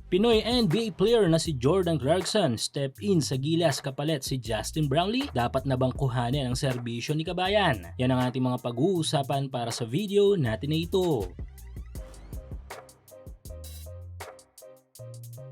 Pinoy NBA player na si Jordan Clarkson step in sa Gilas kapalit si Justin Brownlee. Dapat na bang kuhanin ang serbisyo ni Kabayan? Yan ang ating mga pag-uusapan para sa video natin na ito.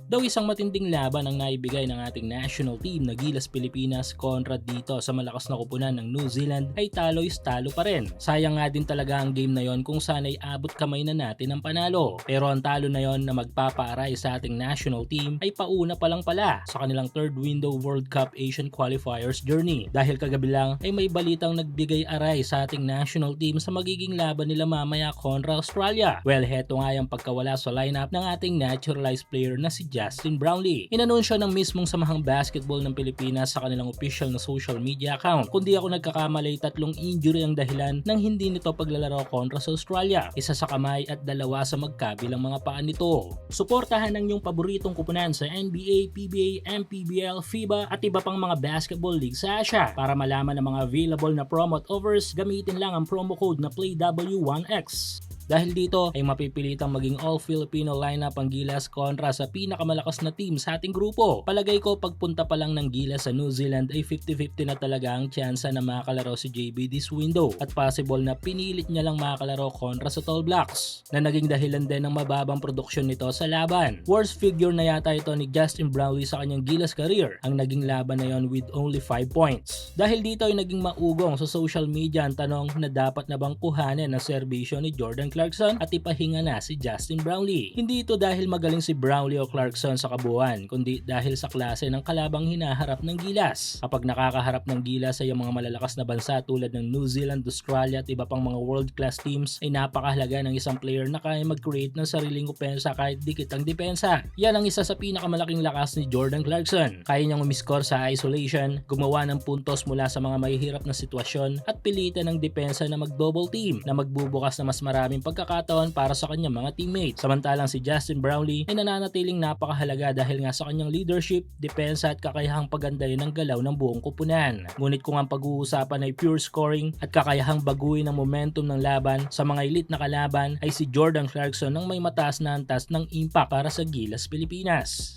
Daw isang matinding laban ang naibigay ng ating national team na Gilas Pilipinas kontra dito sa malakas na kupunan ng New Zealand ay talo pa rin. Sayang nga din talaga ang game na yon kung saan ay abot kamay na natin ang panalo. Pero ang talo na yon na magpapaaray sa ating national team ay pauna pa lang pala sa kanilang third window World Cup Asian Qualifiers journey. Dahil kagabi lang ay may balitang nagbigay aray sa ating national team sa magiging laban nila mamaya kontra Australia. Well, heto nga yung pagkawala sa lineup ng ating naturalized player na si Justin Brownlee. Inanunsyo ng mismong Samahang Basketball ng Pilipinas sa kanilang official na social media account. Kundi ako nagkakamali, 3 injury ang dahilan ng hindi nito paglalaro kontra sa Australia. 1 sa kamay at 2 sa magkabilang mga paa nito. Suportahan ang iyong paboritong kupunan sa NBA, PBA, MPBL, FIBA at iba pang mga basketball league sa Asia. Para malaman ang mga available na promo at offers, gamitin lang ang promo code na PLAYW1X. Dahil dito ay mapipilitang maging all-Filipino lineup ang Gilas kontra sa pinakamalakas na team sa ating grupo. Palagay ko pagpunta pa lang ng Gilas sa New Zealand ay 50-50 na talaga ang tsansa na makakalaro si JB this window at possible na pinilit niya lang makakalaro kontra sa Tall Blacks na naging dahilan din ng mababang produksyon nito sa laban. Worst figure na yata ito ni Justin Brownlee sa kanyang Gilas career ang naging laban na yon with only 5 points. Dahil dito ay naging maugong sa social media ang tanong na dapat na bang kuhanin ang serbisyo ni Jordan Clarkson at ipahinga na si Justin Brownlee. Hindi ito dahil magaling si Brownlee o Clarkson sa kabuuan, kundi dahil sa klase ng kalabang hinaharap ng Gilas. Kapag nakakaharap ng Gilas ay ang mga malalakas na bansa tulad ng New Zealand, Australia at iba pang mga world-class teams ay napakahalaga ng isang player na kaya mag-create ng sariling opensa kahit dikit ang depensa. Yan ang isa sa pinakamalaking lakas ni Jordan Clarkson. Kaya niyang umiscore sa isolation, gumawa ng puntos mula sa mga mahihirap na sitwasyon at pilitan ng depensa na mag-double team na magbubukas na mas maraming pagkakataon para sa kanyang mga teammates. Samantalang si Justin Brownlee ay nananatiling napakahalaga dahil nga sa kanyang leadership, depensa at kakayahang pagandahin ng galaw ng buong kupunan. Ngunit kung ang pag-uusapan ay pure scoring at kakayahang baguhin ang momentum ng laban sa mga elite na kalaban ay si Jordan Clarkson ang may mataas na antas ng impact para sa Gilas Pilipinas.